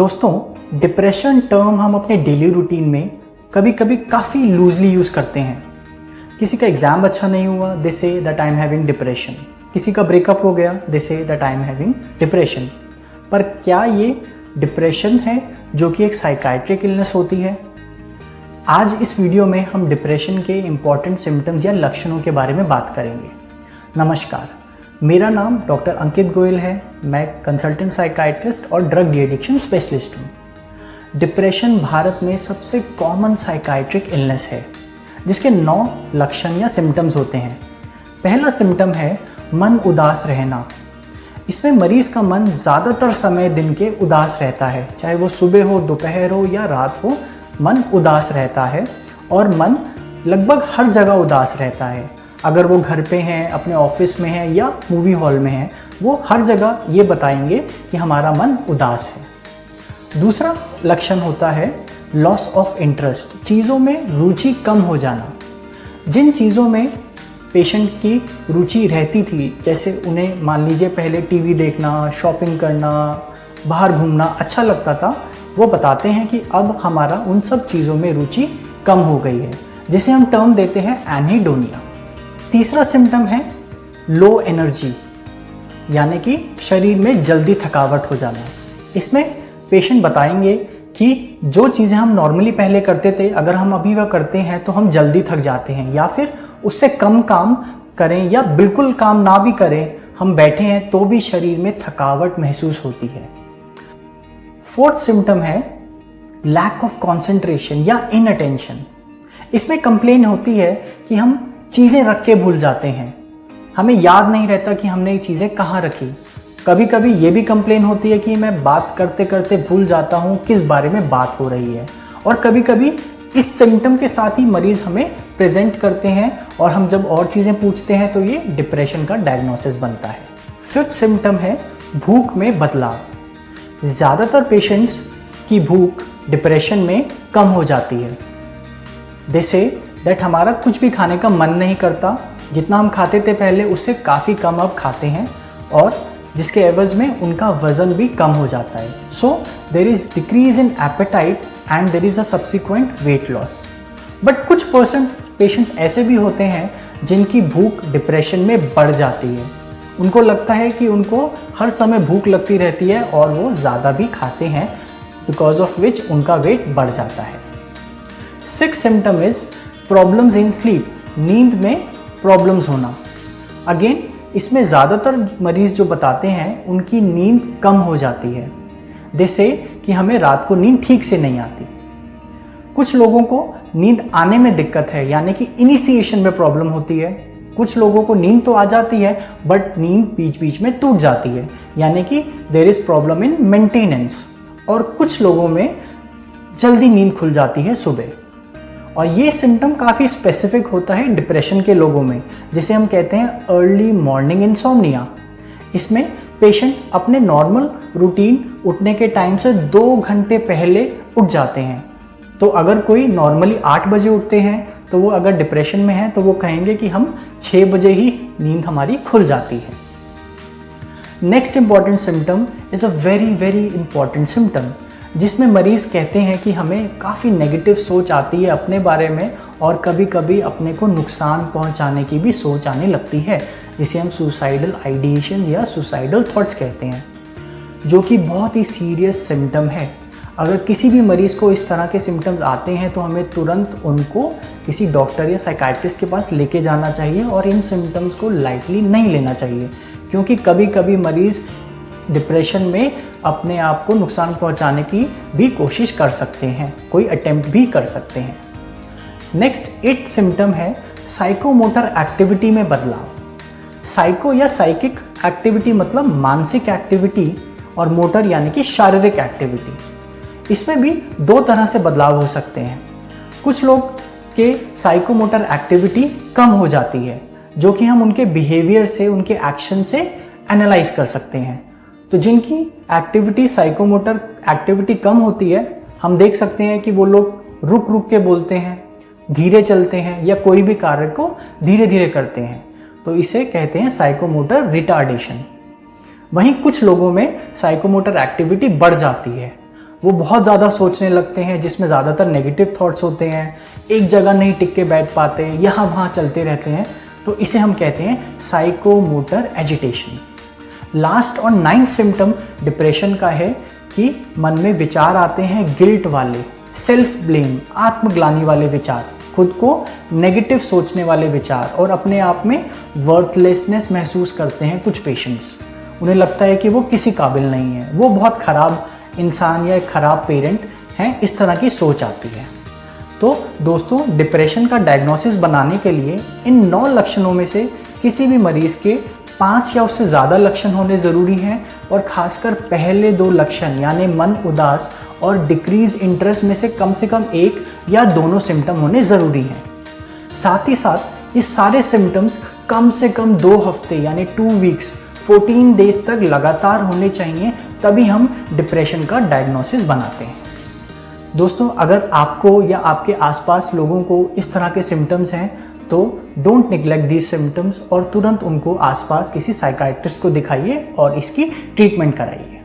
दोस्तों, depression term हम अपने डेली रूटीन में कभी कभी काफ़ी लूजली यूज़ करते हैं। किसी का एग्ज़ाम अच्छा नहीं हुआ, they say that I am having depression. किसी का ब्रेकअप हो गया, they say that I am having depression. पर क्या ये डिप्रेशन है जो कि एक साइकाइट्रिक इलनेस होती है? आज इस वीडियो में हम डिप्रेशन के इम्पॉर्टेंट सिम्टम्स या लक्षणों के बारे में बात करेंगे। नमस्कार, मेरा नाम डॉक्टर अंकित गोयल है। मैं कंसल्टेंट साइकाइट्रिस्ट और ड्रग डी एडिक्शन स्पेशलिस्ट हूँ। डिप्रेशन भारत में सबसे कॉमन साइकाइट्रिक इलनेस है जिसके 9 लक्षण या सिम्टम्स होते हैं। पहला सिम्टम है मन उदास रहना। इसमें मरीज का मन ज़्यादातर समय दिन के उदास रहता है, चाहे वो सुबह हो, दोपहर हो या रात हो, मन उदास रहता है और मन लगभग हर जगह उदास रहता है। अगर वो घर पे हैं, अपने ऑफिस में हैं या मूवी हॉल में हैं, वो हर जगह ये बताएंगे कि हमारा मन उदास है। दूसरा लक्षण होता है लॉस ऑफ इंटरेस्ट, चीज़ों में रुचि कम हो जाना। जिन चीज़ों में पेशेंट की रुचि रहती थी, जैसे उन्हें मान लीजिए पहले टीवी देखना, शॉपिंग करना, बाहर घूमना अच्छा लगता था, वो बताते हैं कि अब हमारा उन सब चीज़ों में रुचि कम हो गई है, जिसे हम टर्म देते हैं एनीडोनिया। तीसरा सिम्टम है लो एनर्जी, यानी कि शरीर में जल्दी थकावट हो जाना। इसमें पेशेंट बताएंगे कि जो चीज़ें हम नॉर्मली पहले करते थे, अगर हम अभी वह करते हैं तो हम जल्दी थक जाते हैं, या फिर उससे कम काम करें या बिल्कुल काम ना भी करें, हम बैठे हैं तो भी शरीर में थकावट महसूस होती है। फोर्थ सिम्टम है लैक ऑफ कॉन्सेंट्रेशन या इनअटेंशन। इसमें कंप्लेन होती है कि हम चीज़ें रख के भूल जाते हैं, हमें याद नहीं रहता कि हमने ये चीज़ें कहाँ रखी। कभी कभी ये भी कंप्लेन होती है कि मैं बात करते करते भूल जाता हूँ किस बारे में बात हो रही है। और कभी कभी इस सिम्टम के साथ ही मरीज हमें प्रेजेंट करते हैं और हम जब और चीज़ें पूछते हैं तो ये डिप्रेशन का डायग्नोसिस बनता है। फिफ्थ सिम्टम है भूख में बदलाव। ज़्यादातर पेशेंट्स की भूख डिप्रेशन में कम हो जाती है। दे से दैट हमारा कुछ भी खाने का मन नहीं करता, जितना हम खाते थे पहले उससे काफ़ी कम अब खाते हैं, और जिसके एवज में उनका वजन भी कम हो जाता है। So there is decrease in appetite and there is a subsequent weight loss. But कुछ पेशेंट्स ऐसे भी होते हैं जिनकी भूख डिप्रेशन में बढ़ जाती है। उनको लगता है कि उनको हर समय भूख लगती रहती है और वो ज़्यादा भी खाते हैं, बिकॉज ऑफ विच उनका वेट बढ़ जाता है। Sixth symptom is problems in sleep, नींद में प्रॉब्लम्स होना। अगेन इसमें ज़्यादातर मरीज जो बताते हैं उनकी नींद कम हो जाती है। जैसे कि हमें रात को नींद ठीक से नहीं आती। कुछ लोगों को नींद आने में दिक्कत है, यानी कि इनिशिएशन में प्रॉब्लम होती है। कुछ लोगों को नींद तो आ जाती है बट नींद बीच बीच में टूट जाती है, यानी कि there is problem in maintenance. और कुछ लोगों में जल्दी नींद खुल जाती है सुबह। और ये सिम्टम काफ़ी स्पेसिफिक होता है डिप्रेशन के लोगों में, जिसे हम कहते हैं अर्ली मॉर्निंग इंसोम्निया। इसमें पेशेंट अपने नॉर्मल रूटीन उठने के टाइम से 2 घंटे पहले उठ जाते हैं। तो अगर कोई नॉर्मली 8 बजे उठते हैं तो वो अगर डिप्रेशन में है तो वो कहेंगे कि हम 6 बजे ही नींद हमारी खुल जाती है। Next important symptom is a very very important symptom, जिसमें मरीज़ कहते हैं कि हमें काफ़ी नेगेटिव सोच आती है अपने बारे में, और कभी कभी अपने को नुकसान पहुंचाने की भी सोच आने लगती है, जिसे हम सुसाइडल आइडिएशन या सुसाइडल थॉट्स कहते हैं, जो कि बहुत ही सीरियस सिम्टम है। अगर किसी भी मरीज़ को इस तरह के सिम्टम्स आते हैं तो हमें तुरंत उनको किसी डॉक्टर या साइकाइट्रिस्ट के पास लेके जाना चाहिए और इन सिम्टम्स को लाइटली नहीं लेना चाहिए, क्योंकि कभी कभी मरीज़ डिप्रेशन में अपने आप को नुकसान पहुंचाने की भी कोशिश कर सकते हैं, कोई अटेम्प्ट भी कर सकते हैं। नेक्स्ट 8 सिम्टम है साइकोमोटर एक्टिविटी में बदलाव। साइको या साइकिक एक्टिविटी मतलब मानसिक एक्टिविटी, और मोटर यानी कि शारीरिक एक्टिविटी। इसमें भी 2 तरह से बदलाव हो सकते हैं। कुछ लोग के साइकोमोटर एक्टिविटी कम हो जाती है, जो कि हम उनके बिहेवियर से, उनके एक्शन से एनालाइज कर सकते हैं। तो जिनकी एक्टिविटी, साइकोमोटर एक्टिविटी कम होती है, हम देख सकते हैं कि वो लोग रुक रुक के बोलते हैं, धीरे चलते हैं या कोई भी कार्य को धीरे धीरे करते हैं। तो इसे कहते हैं साइकोमोटर रिटार्डेशन। वहीं कुछ लोगों में साइकोमोटर एक्टिविटी बढ़ जाती है। वो बहुत ज़्यादा सोचने लगते हैं जिसमें ज़्यादातर नेगेटिव थॉट्स होते हैं, एक जगह नहीं टिक के बैठ पाते, यहाँ वहाँ चलते रहते हैं, तो इसे हम कहते हैं साइकोमोटर एजिटेशन। लास्ट और 9th सिम्टम डिप्रेशन का है कि मन में विचार आते हैं गिल्ट वाले, सेल्फ ब्लेम, आत्मग्लानि वाले विचार, खुद को नेगेटिव सोचने वाले विचार, और अपने आप में वर्थलेसनेस महसूस करते हैं कुछ पेशेंट्स। उन्हें लगता है कि वो किसी काबिल नहीं है, वो बहुत ख़राब इंसान या एक ख़राब पेरेंट हैं, इस तरह की सोच आती है। तो दोस्तों, डिप्रेशन का डायग्नोसिस बनाने के लिए इन 9 लक्षणों में से किसी भी मरीज़ के 5 या उससे ज़्यादा लक्षण होने ज़रूरी हैं, और ख़ासकर पहले 2 लक्षण यानी मन उदास और डिक्रीज इंटरेस्ट में से कम 1 या दोनों सिम्टम होने ज़रूरी हैं। साथ ही साथ ये सारे सिम्टम्स कम से कम 2 हफ्ते यानी 2 वीक्स 14 डेज तक लगातार होने चाहिए, तभी हम डिप्रेशन का डायग्नोसिस बनाते हैं। दोस्तों, अगर आपको या आपके आसपास लोगों को इस तरह के सिम्टम्स हैं तो डोंट निग्लेक्ट दीज सिम्टम्स और तुरंत उनको आसपास किसी साइकाइट्रिस्ट को दिखाइए और इसकी ट्रीटमेंट कराइए।